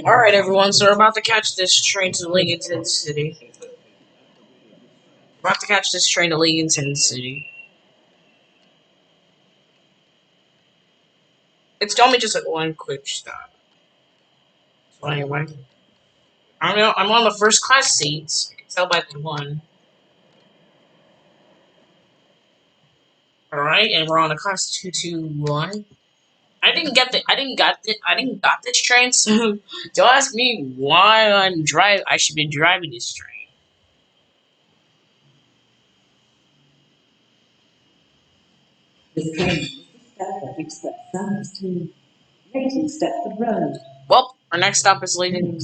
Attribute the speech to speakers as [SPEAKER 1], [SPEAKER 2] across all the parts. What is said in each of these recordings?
[SPEAKER 1] Alright, everyone, so we're about to catch this train to Lincoln City. About to catch this train to Lincoln City. It's only just like one quick stop. So anyway, I'm on the first class seats. I can tell by the one. Alright, and we're on a class 221. I didn't got this train, so don't ask me why I should be driving this train.
[SPEAKER 2] This train Stepford express service to Stepford Road.
[SPEAKER 1] Well, our next stop is Leighton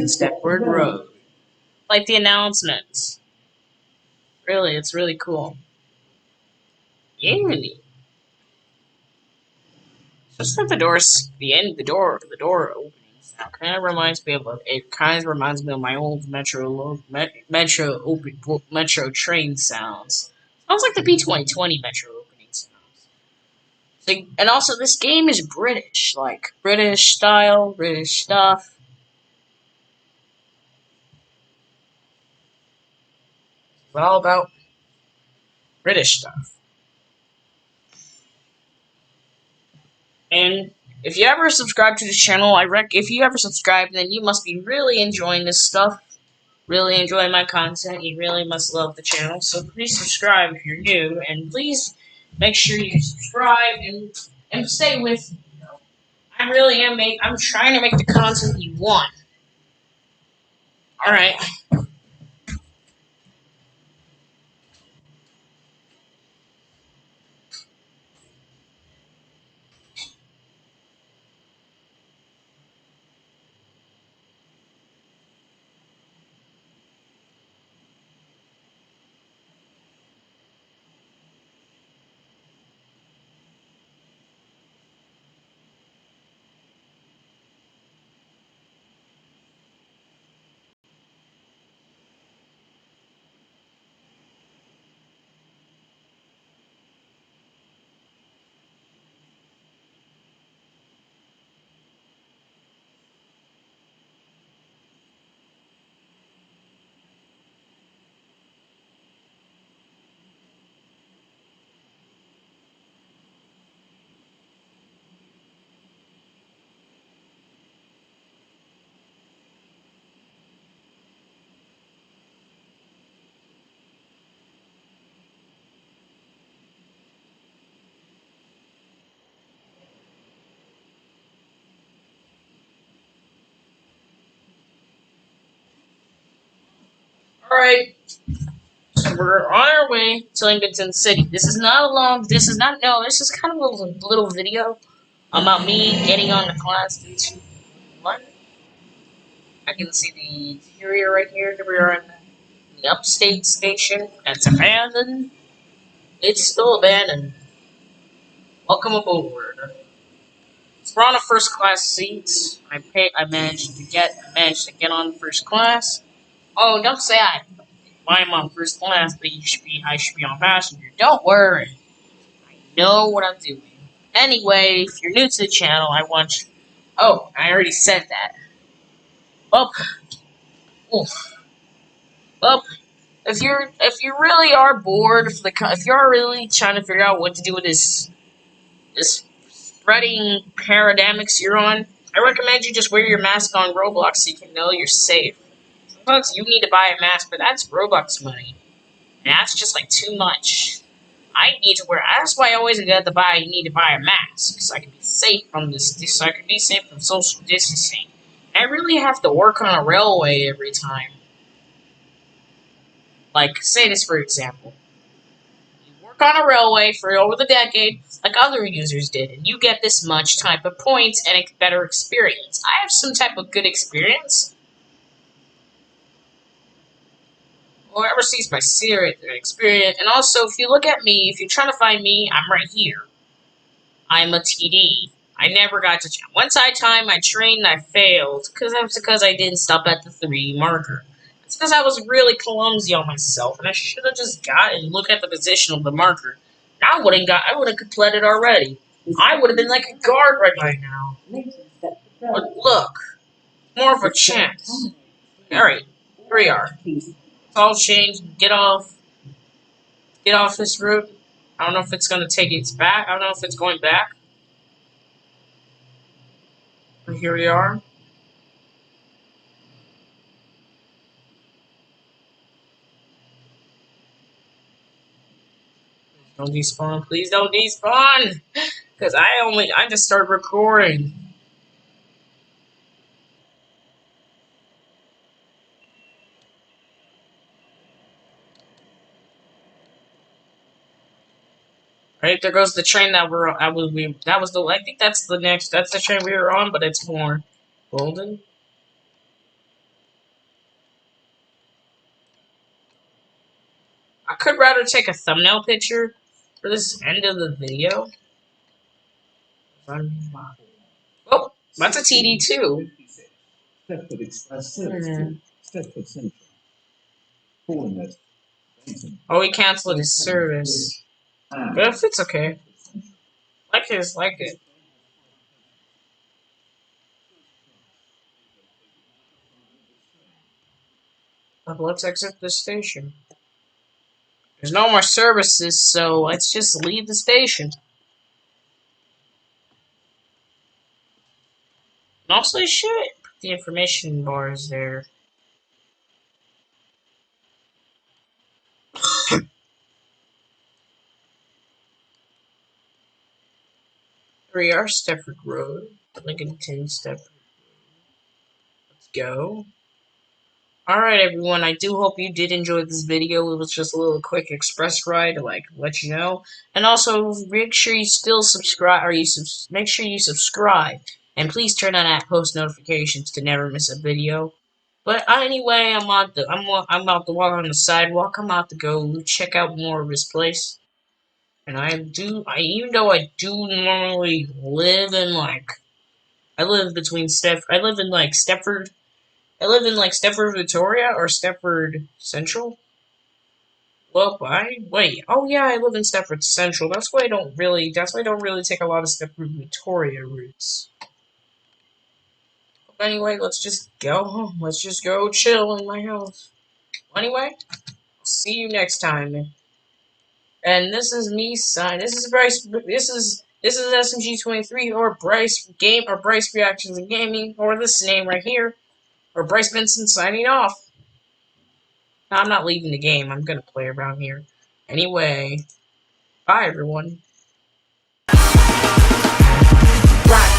[SPEAKER 1] Stepford Road. Like the announcements. Really, it's really cool. Yeah. Just that the doors, the door openings. Kind of reminds me of my old metro train sounds. Sounds like the B2020 metro opening sounds. So, and also, this game is British, like British style, British stuff. It's all about British stuff. And if you ever subscribe to this channel, if you ever subscribe, then you must be really enjoying this stuff. Really enjoying my content. You really must love the channel. So please subscribe if you're new, and please make sure you subscribe and stay with me. I'm trying to make the content you want. Alright. Alright. So we're on our way to Lincoln City. This is kind of a little video about me getting on the class 221. I can see the interior right here. We are in the upstate station. It's abandoned. It's still abandoned. Welcome aboard. So we're on a first class seats. I managed to get on first class. Oh, don't say why I'm on first class, but I should be on passenger. Don't worry. I know what I'm doing. Anyway, if you're new to the channel, oh, I already said that. Well, oof. Well, if you really are bored, if you're really trying to figure out what to do with this spreading parademics you're on, I recommend you just wear your mask on Roblox so you can know you're safe. Sometimes you need to buy a mask, but that's Roblox money, and that's just like too much. I need to wear. That's why I always need to buy a mask, so I can be safe from so I can be safe from social distancing. I really have to work on a railway every time. Like, say this for example. You work on a railway for over the decade, like other users did, and you get this much type of points and a better experience. I have some type of good experience. Whoever sees my serious experience, and also if you look at me, if you're trying to find me, I'm right here. I'm a TD. I never got to. Once I timed my train, I failed because I didn't stop at the 3 marker. It's because I was really clumsy on myself, and I should have just got and look at the position of the marker. I would have completed already. I would have been like a guard right by now. But look, more of a chance. Alright, here we are. It's all changed. Get off this route. I don't know if it's gonna take it back. I don't know if it's going back. But here we are. Don't despawn, please don't despawn! Cause I just started recording. Right, there goes the train that I think that's the train we were on, but it's more golden. I could rather take a thumbnail picture for this end of the video. Oh, that's a TD2.
[SPEAKER 2] Stepford Express service to Stepford Central. Calling it.
[SPEAKER 1] Oh, he canceled his service. But if it's okay. Like it. But let's exit the station. There's no more services, so let's just leave the station. And also, I should put the information bars there. Here we are, Stepford Road. Lincoln Stepford. Let's go. Alright everyone, I do hope you did enjoy this video. It was just a little quick express ride to let you know. And also make sure you still subscribe make sure you subscribe. And please turn on that post notifications to never miss a video. But anyway, I'm about to walk on the sidewalk. I'm about to go check out more of this place. And even though I do normally live in I live in Stepford. I live in Stepford Victoria or Stepford Central. Well, wait. Oh yeah, I live in Stepford Central. That's why I don't really take a lot of Stepford Victoria routes. But anyway, let's just go home. Let's just go chill in my house. Anyway, I'll see you next time. And this is me sign. This is Bryce. This is SMG23 or Bryce Reactions and Gaming or this name right here or Bryce Benson signing off. I'm not leaving the game. I'm gonna play around here. Anyway, bye everyone.
[SPEAKER 3] Rock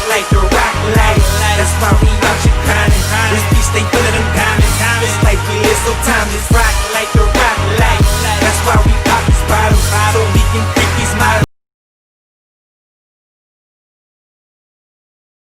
[SPEAKER 3] like the rock light. That's why we out here grinding. This beat stay full of them diamonds. This life we live so timeless. Rock